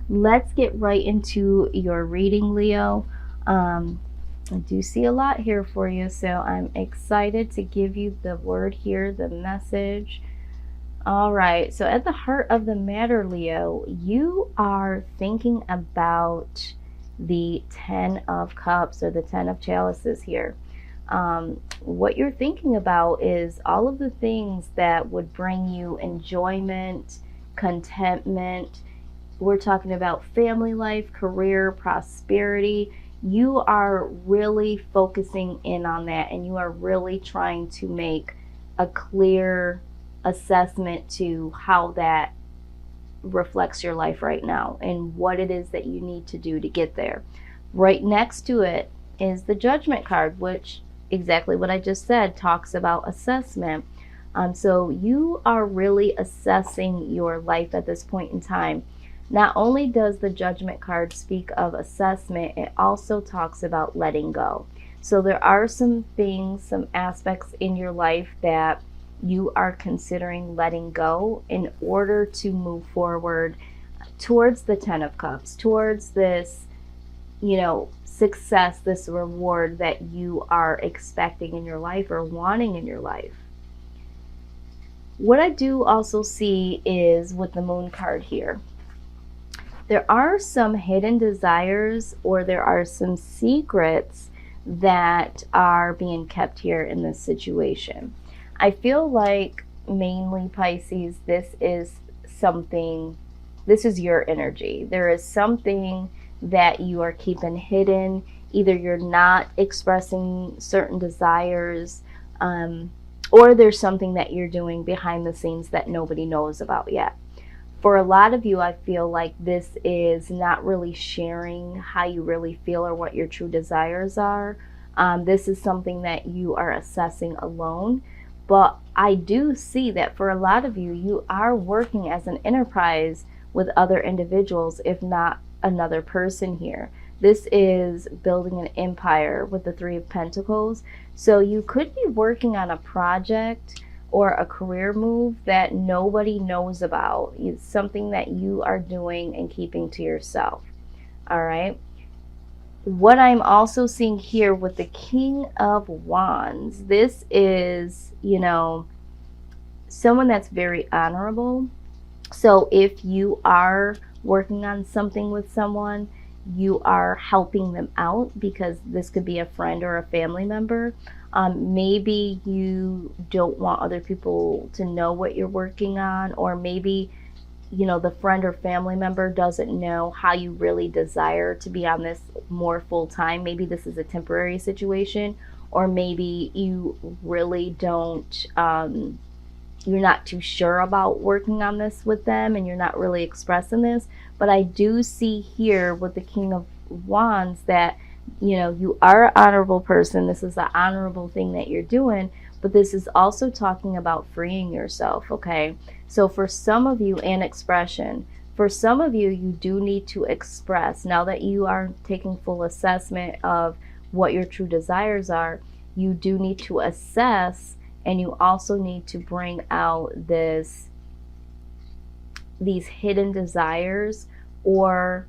let's get right into your reading, Leo. I do see a lot here for you, so I'm excited to give you the word here, the message. All right, so at the heart of the matter, Leo, you are thinking about the Ten of Cups or the Ten of Chalices here. What you're thinking about is all of the things that would bring you enjoyment, contentment. We're talking about family life, career, prosperity. You are really focusing in on that, and you are really trying to make a clear assessment to how that reflects your life right now and what it is that you need to do to get there. Right next to it is the Judgment card, which exactly what I just said talks about assessment. So you are really assessing your life at this point in time. Not only does the Judgment card speak of assessment, it also talks about letting go. So there are some things, some aspects in your life that you are considering letting go in order to move forward towards the Ten of Cups, towards this, success, this reward that you are expecting in your life or wanting in your life. What I do also see is with the Moon card here, there are some hidden desires or there are some secrets that are being kept here in this situation. I feel like mainly Pisces, this is your energy. There is something that you are keeping hidden. Either you're not expressing certain desires, or there's something that you're doing behind the scenes that nobody knows about yet. For a lot of you, I feel like this is not really sharing how you really feel or what your true desires are. This is something that you are assessing alone. But I do see that for a lot of you, you are working as an enterprise with other individuals, if not another person here. This is building an empire with the Three of Pentacles. So you could be working on a project or a career move that nobody knows about. It's something that you are doing and keeping to yourself. All right. What I'm also seeing here with the King of Wands, this is, someone that's very honorable. So if you are working on something with someone, you are helping them out, because this could be a friend or a family member. Maybe you don't want other people to know what you're working on, or maybe the friend or family member doesn't know how you really desire to be on this more full time. Maybe this is a temporary situation, or maybe you really don't, you're not too sure about working on this with them and you're not really expressing this. But I do see here with the King of Wands that, you are an honorable person. This is an honorable thing that you're doing, but this is also talking about freeing yourself, okay? So for some of you, and expression, for some of you, you do need to express. Now that you are taking full assessment of what your true desires are, you do need to assess, and you also need to bring out these hidden desires or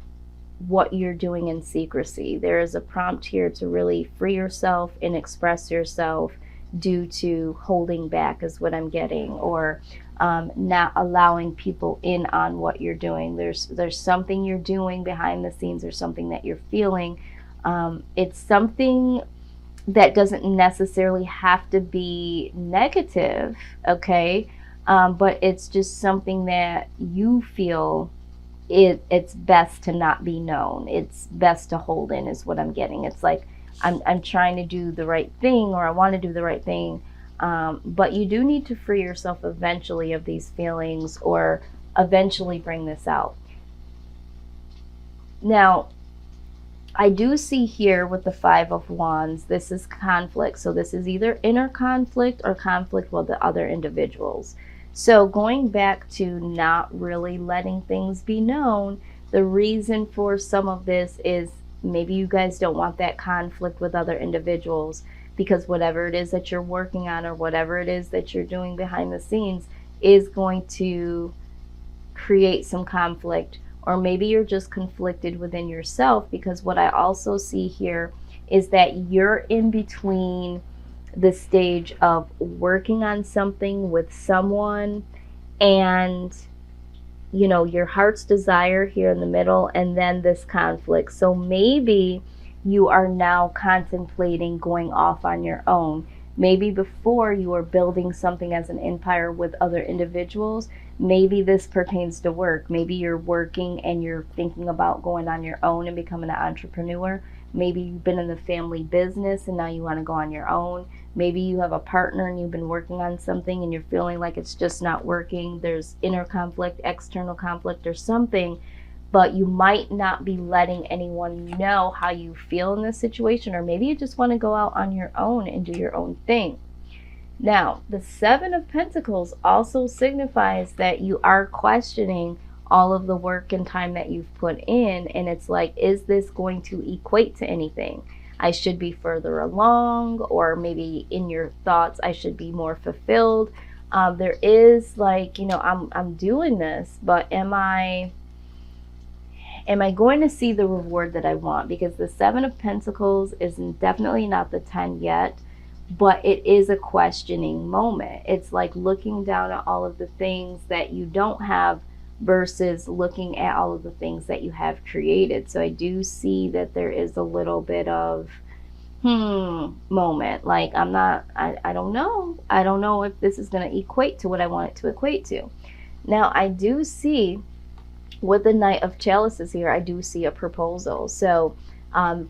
what you're doing in secrecy. There is a prompt here to really free yourself and express yourself due to holding back, is what I'm getting, or not allowing people in on what you're doing. There's something you're doing behind the scenes, or something that you're feeling. It's something that doesn't necessarily have to be negative, okay? But it's just something that you feel it's best to not be known. It's best to hold in, is what I'm getting. It's like I'm trying to do the right thing, or I want to do the right thing, but you do need to free yourself eventually of these feelings, or eventually bring this out. Now, I do see here with the Five of Wands, this is conflict. So this is either inner conflict or conflict with the other individuals. So going back to not really letting things be known, the reason for some of this is maybe you guys don't want that conflict with other individuals, because whatever it is that you're working on, or whatever it is that you're doing behind the scenes, is going to create some conflict or maybe you're just conflicted within yourself, because what I also see here is that you're in between the stage of working on something with someone and your heart's desire here in the middle, and then this conflict. So maybe you are now contemplating going off on your own. Maybe before you were building something as an empire with other individuals. Maybe this pertains to work. Maybe you're working and you're thinking about going on your own and becoming an entrepreneur. Maybe you've been in the family business and now you want to go on your own. Maybe you have a partner and you've been working on something and you're feeling like it's just not working. There's inner conflict, external conflict, or something, but you might not be letting anyone know how you feel in this situation, or maybe you just want to go out on your own and do your own thing. Now, the Seven of Pentacles also signifies that you are questioning all of the work and time that you've put in, and it's like, is this going to equate to anything? I should be further along, or maybe in your thoughts, I should be more fulfilled. There is like, I'm doing this, but am I going to see the reward that I want? Because the Seven of Pentacles is definitely not the 10 yet, but it is a questioning moment. It's like looking down at all of the things that you don't have versus looking at all of the things that you have created. So I do see that there is a little bit of moment. Like, I don't know. I don't know if this is going to equate to what I want it to equate to. Now, I do see with the Knight of Chalices here, I do see a proposal. So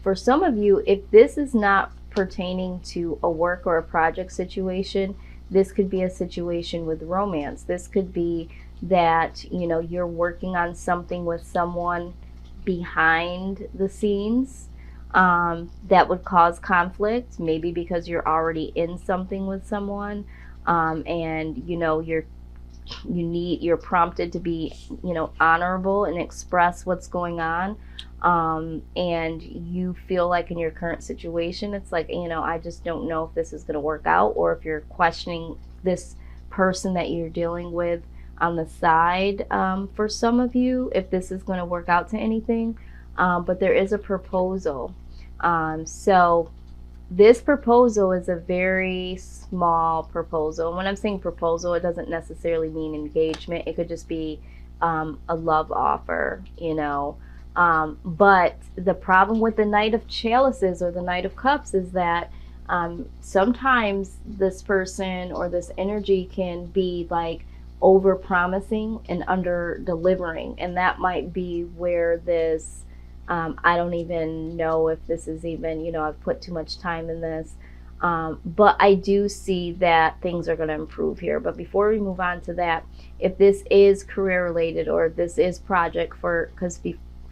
for some of you, if this is not pertaining to a work or a project situation, this could be a situation with romance. This could be that you're working on something with someone behind the scenes that would cause conflict, maybe because you're already in something with someone, and you're prompted to be honorable and express what's going on, and you feel like in your current situation it's like, I just don't know if this is going to work out, or if you're questioning this person that you're dealing with on the side, for some of you, if this is going to work out to anything. But there is a proposal. So this proposal is a very small proposal. And when I'm saying proposal, it doesn't necessarily mean engagement. It could just be a love offer, but the problem with the Knight of Chalices or the Knight of Cups is that sometimes this person or this energy can be like over promising and under delivering, and that might be where this I don't even know if this is even, I've put too much time in this, but I do see that things are going to improve here. But before we move on to that, if this is career related or if this is project because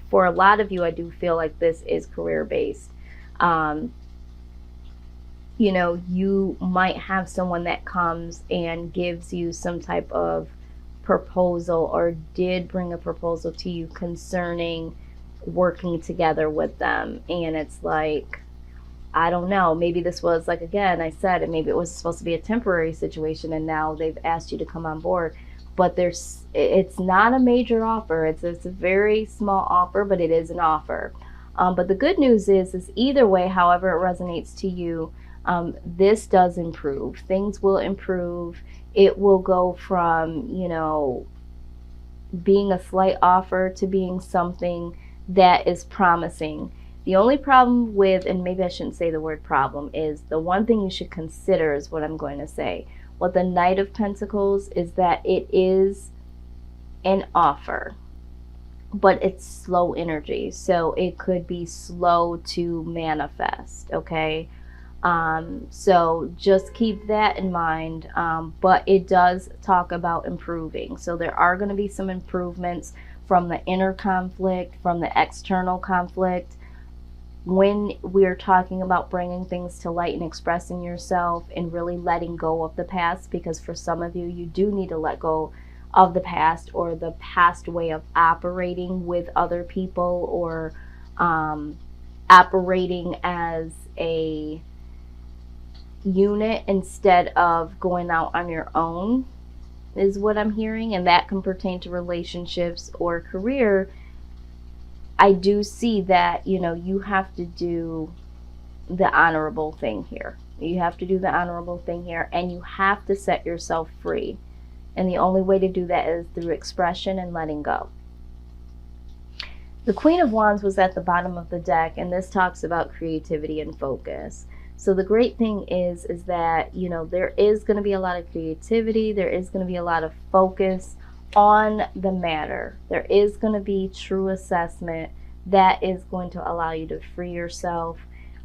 for a lot of you, I do feel like this is career based. You might have someone that comes and gives you some type of proposal, or did bring a proposal to you concerning working together with them. And it's like, I don't know, maybe this was, like, again, I said, and maybe it was supposed to be a temporary situation and now they've asked you to come on board. But it's not a major offer. It's a very small offer, but it is an offer. But the good news is either way, however it resonates to you, this does improve. Things will improve. It will go from, being a slight offer to being something that is promising. The only problem with, and maybe I shouldn't say the word problem, is the one thing you should consider is what I'm going to say. What the Knight of Pentacles is that it is an offer, but it's slow energy. So it could be slow to manifest, okay? So just keep that in mind. But it does talk about improving. So there are going to be some improvements from the inner conflict, from the external conflict. When we're talking about bringing things to light and expressing yourself and really letting go of the past, because for some of you, you do need to let go of the past or the past way of operating with other people, or operating as a unit instead of going out on your own, is what I'm hearing. And that can pertain to relationships or career. I do see that, you have to do the honorable thing here. You have to do the honorable thing here, and you have to set yourself free. And the only way to do that is through expression and letting go. The Queen of Wands was at the bottom of the deck, and this talks about creativity and focus. So the great thing is that, there is going to be a lot of creativity. There is going to be a lot of focus on the matter. There is going to be true assessment that is going to allow you to free yourself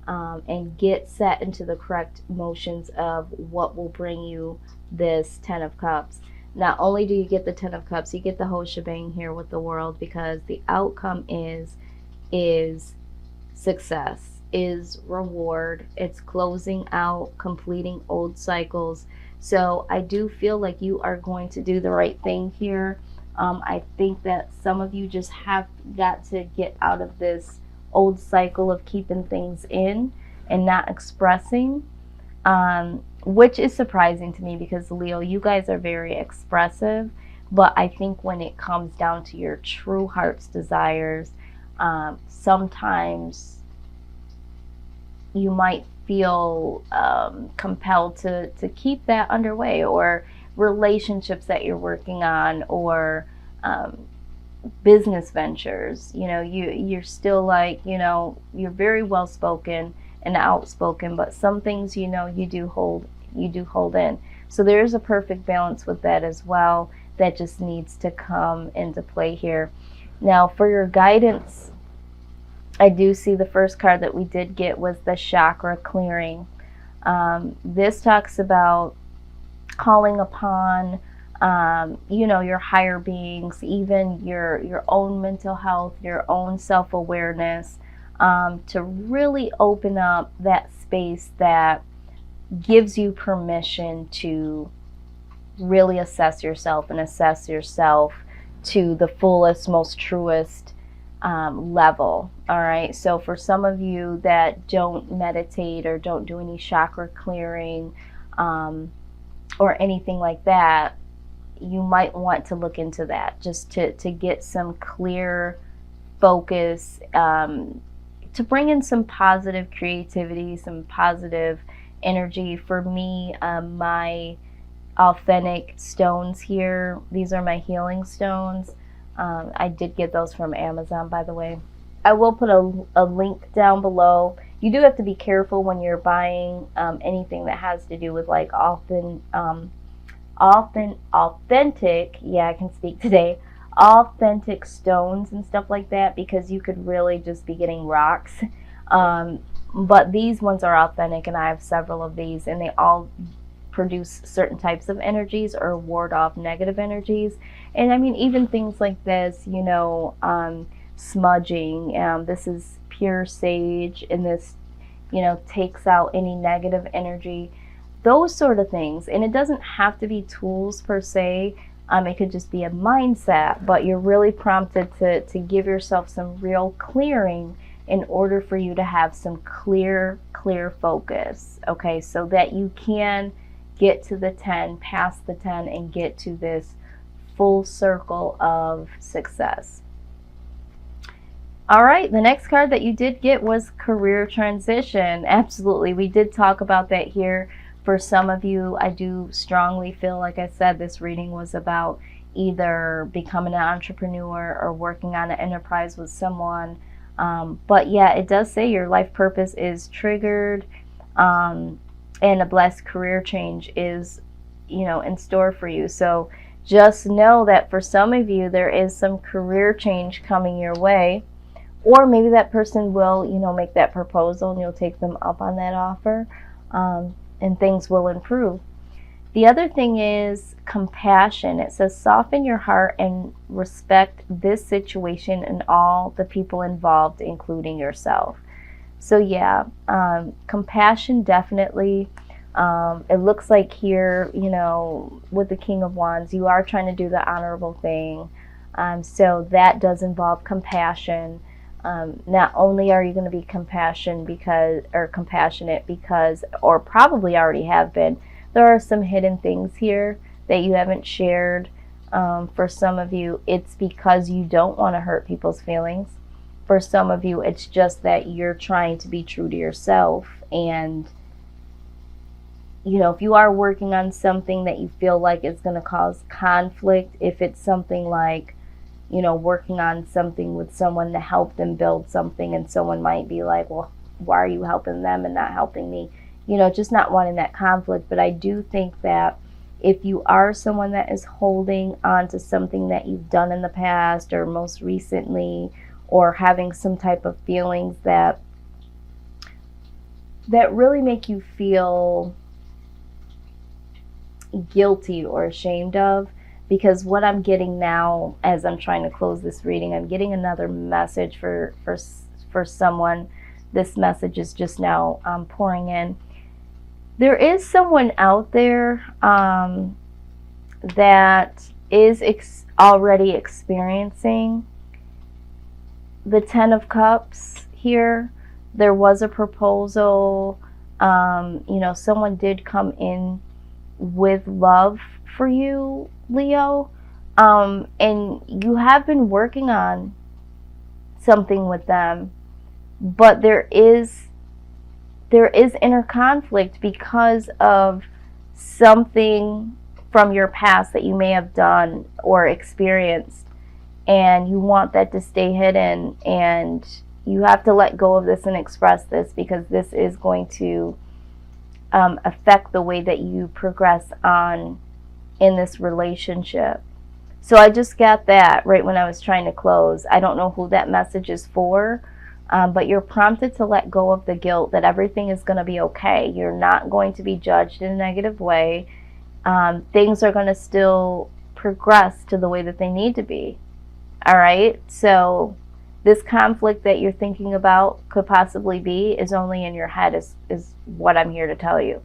and get set into the correct motions of what will bring you this 10 of Cups. Not only do you get the 10 of Cups, you get the whole shebang here with the World, because the outcome is success, is reward. It's closing out, completing old cycles. So I do feel like you are going to do the right thing here. I think that some of you just have got to get out of this old cycle of keeping things in and not expressing, which is surprising to me, because Leo, you guys are very expressive, but I think when it comes down to your true heart's desires, sometimes you might feel compelled to keep that underway, or relationships that you're working on, or business ventures. You're still like, you're very well spoken and outspoken, but some things, you do hold in. So there's a perfect balance with that as well that just needs to come into play here. Now for your guidance, I do see the first card that we did get was the chakra clearing. This talks about calling upon your higher beings, even your own mental health, your own self-awareness, to really open up that space that gives you permission to really assess yourself and assess yourself to the fullest, most truest level. All right. So for some of you that don't meditate or don't do any chakra clearing or anything like that, you might want to look into that just to get some clear focus, to bring in some positive creativity, some positive energy. For me, my authentic stones here, these are my healing stones. I did get those from Amazon, by the way. I will put a link down below. You do have to be careful when you're buying anything that has to do with like authentic, yeah, I can speak today, authentic stones and stuff like that, because you could really just be getting rocks. But these ones are authentic, and I have several of these, and they all produce certain types of energies or ward off negative energies. And I mean, even things like this, smudging, this is pure sage, and this, takes out any negative energy, those sort of things. And it doesn't have to be tools per se. It could just be a mindset, but you're really prompted to give yourself some real clearing in order for you to have some clear focus, okay, so that you can get to the 10, past the 10, and get to this full circle of success. All right, the next card that you did get was career transition. Absolutely, we did talk about that here. For some of you, I do strongly feel, like I said, this reading was about either becoming an entrepreneur or working on an enterprise with someone. But yeah, it does say your life purpose is triggered, and a blessed career change is, in store for you. So just know that for some of you, there is some career change coming your way, or maybe that person will, make that proposal and you'll take them up on that offer, and things will improve. The other thing is compassion. It says soften your heart and respect this situation and all the people involved, including yourself. So yeah, compassion definitely. It looks like here, with the King of Wands, you are trying to do the honorable thing. So that does involve compassion. Not only are you going to be compassionate because, or probably already have been, there are some hidden things here that you haven't shared. For some of you, it's because you don't want to hurt people's feelings. for some of you, it's just that you're trying to be true to yourself. And, you know, if you are working on something that you feel like is going to cause conflict, if it's something like, you know, working on something with someone to help them build something, and someone might be like, well, why are you helping them and not helping me? You know, just not wanting that conflict. But I do think that if you are someone that is holding on to something that you've done in the past or most recently, or having some type of feelings that really make you feel guilty or ashamed of, because what I'm getting now as I'm trying to close this reading, I'm getting another message for someone. This message is just now pouring in. There is someone out there that is already experiencing the 10 of Cups here. There was a proposal. You know, someone did come in with love for you, Leo. And you have been working on something with them, but there is inner conflict because of something from your past that you may have done or experienced, and you want that to stay hidden, and you have to let go of this and express this, because this is going to affect the way that you progress on in this relationship. So I just got that right when I was trying to close. I don't know who that message is for, but you're prompted to let go of the guilt that everything is going to be okay. You're not going to be judged in a negative way. Things are going to still progress to the way that they need to be. All right? So this conflict that you're thinking about could possibly be is only in your head, is what I'm here to tell you.